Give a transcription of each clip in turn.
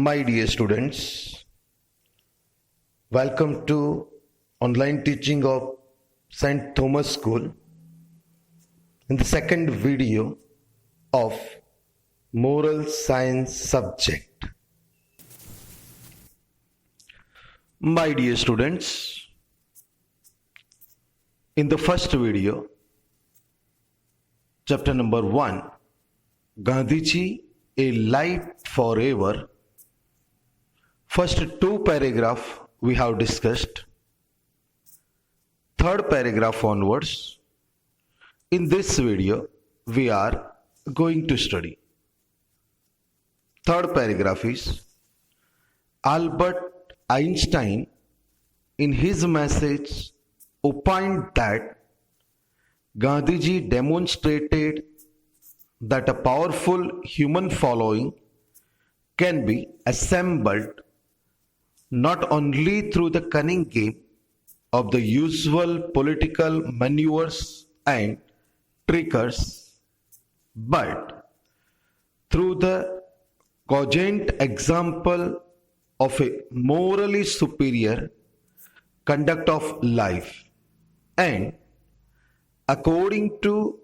My dear students, welcome to online teaching of St. Thomas School in the second video of moral science subject. My dear students, in the first video, chapter number 1, Gandhiji, a light forever. First two paragraphs we have discussed. Third paragraph onwards, in this video, we are going to study. Third paragraph is Albert Einstein, in his message, opined that Gandhiji demonstrated that a powerful human following can be assembled not only through the cunning game of the usual political maneuvers and trickers, but through the cogent example of a morally superior conduct of life. And according to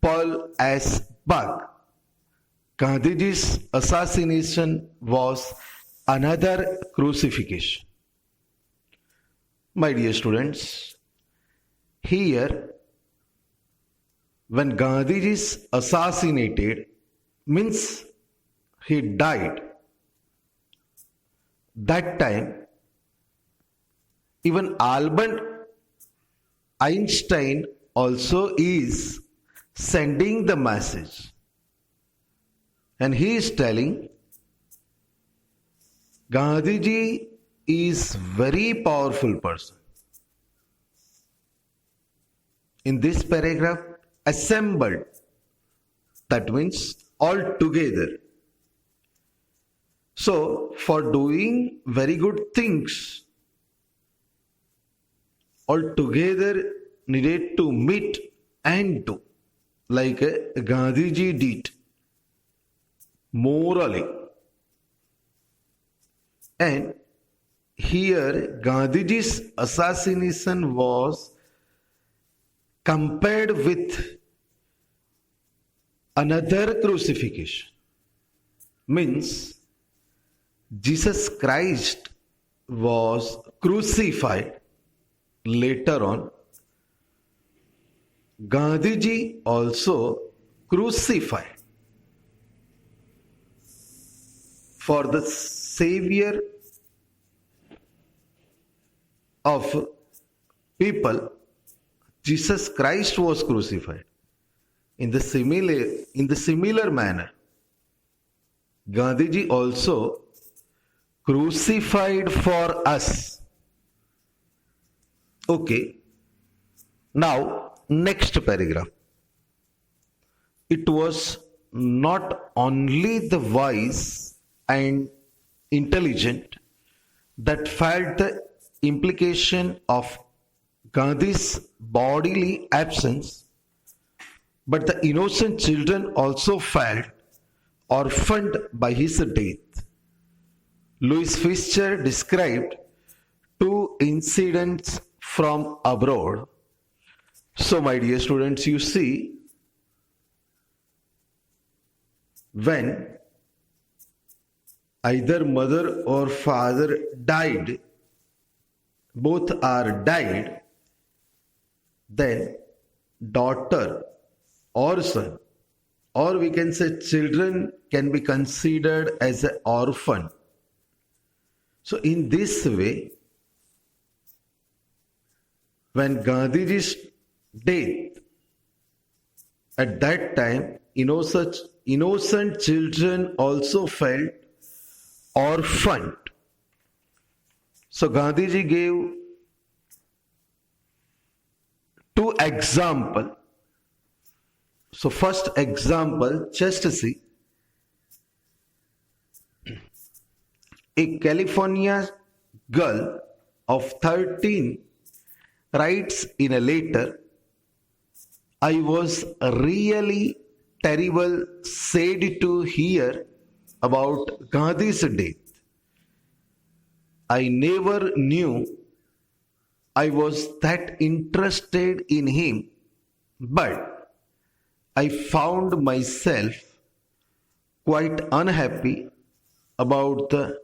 Paul S. Buck, Gandhiji's assassination was another crucifixion. My dear students, here when Gandhiji is assassinated means he died. That time even Albert Einstein also is sending the message, and he is telling Gandhiji is very powerful person. In this paragraph, assembled, that means all together. So, for doing very good things, all together needed to meet and do, like Gandhiji did, morally. And here Gandhiji's assassination was compared with another crucifixion. Means Jesus Christ was crucified. Later on, Gandhiji also crucified for the savior of people. Jesus Christ was crucified. In the similar manner, Gandhiji also crucified for us. Okay. Now, next paragraph. It was not only the wise and intelligent that felt the implication of Gandhi's bodily absence, but the innocent children also felt orphaned by his death. Louis Fischer described two incidents from abroad. So, my dear students, you see, when either mother or father died, both are died, then daughter or son, or we can say children, can be considered as an orphan. So in this way, when Gandhiji's death, at that time, innocent children also felt orphaned. So Gandhiji gave two examples. So first example, just see, a California girl of 13 writes in a letter, I was really terrible sad to hear about Gandhi's death. I never knew I was that interested in him, but I found myself quite unhappy about the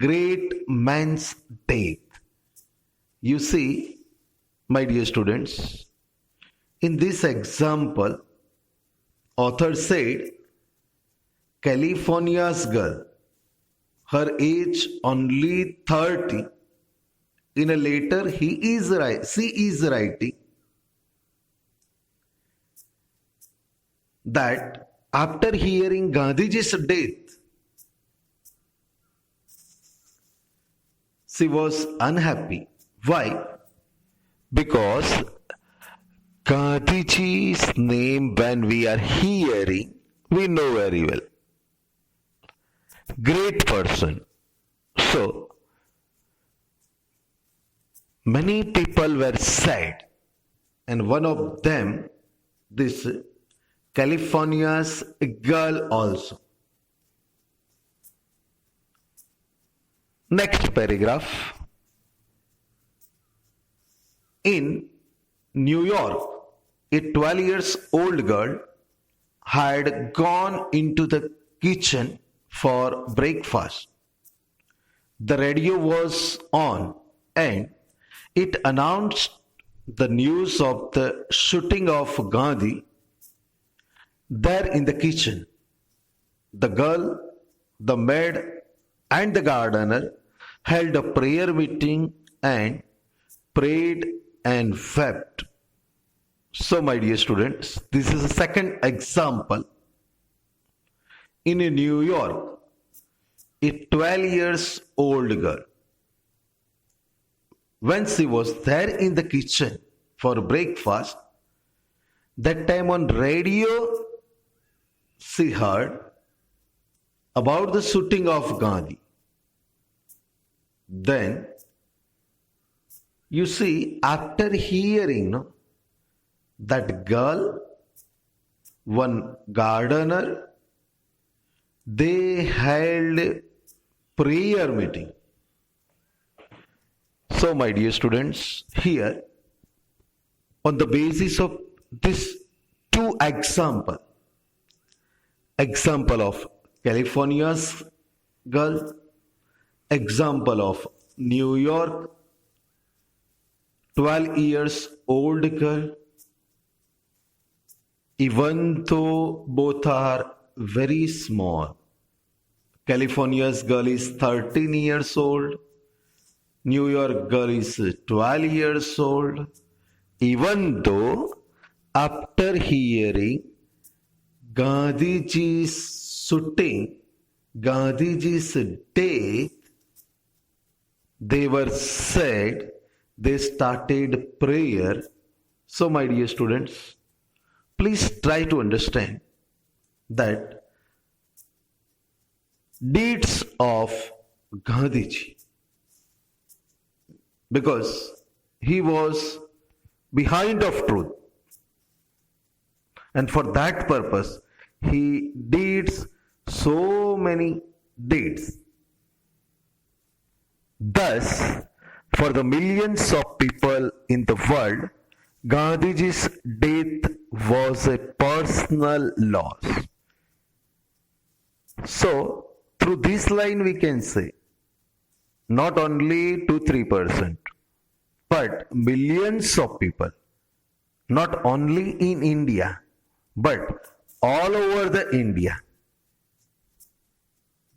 great man's death. You see, my dear students, in this example, author said, California's girl, her age only 30. In a letter, she is writing that after hearing Gandhiji's death, she was unhappy. Why? Because Gandhiji's name, when we are hearing, we know very well. Great person. So, many people were sad, and one of them, this California's girl also. Next paragraph. In New York, a 12 years old girl had gone into the kitchen for breakfast. The radio was on and it announced the news of the shooting of Gandhi. There in the kitchen, the girl, the maid, and the gardener held a prayer meeting and prayed and wept. So, my dear students, this is a second example. In New York, a 12 years old girl, when she was there in the kitchen for breakfast, that time on radio, she heard about the shooting of Gandhi. Then, you see, after hearing that girl, one gardener, they held prayer meeting. So, my dear students, here, on the basis of this two example of California's girl, example of New York, 12 years old girl, even though both are very small. California's girl is 13 years old, New York girl is 12 years old. Even though after hearing Gandhiji's shooting, Gandhiji's death, they were sad, they started prayer. So, my dear students, please try to understand that deeds of Gandhiji, because he was behind of truth, and for that purpose he did so many deeds. Thus, for the millions of people in the world, Gandhiji's death was a personal loss. So, through this line we can say, not only 2-3%, but millions of people, not only in India, but all over the India,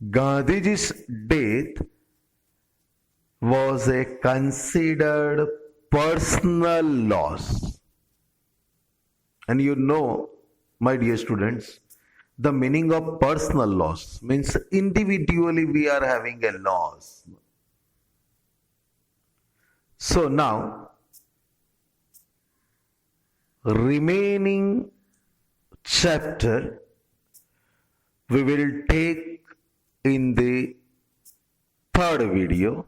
Gandhiji's death was a considered personal loss. And you know, my dear students, the meaning of personal loss means individually we are having a loss. So now, remaining chapter we will take in the third video.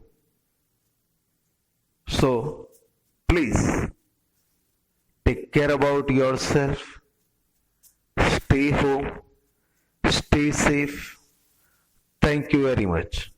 So please take care about yourself, stay home, stay safe. Thank you very much.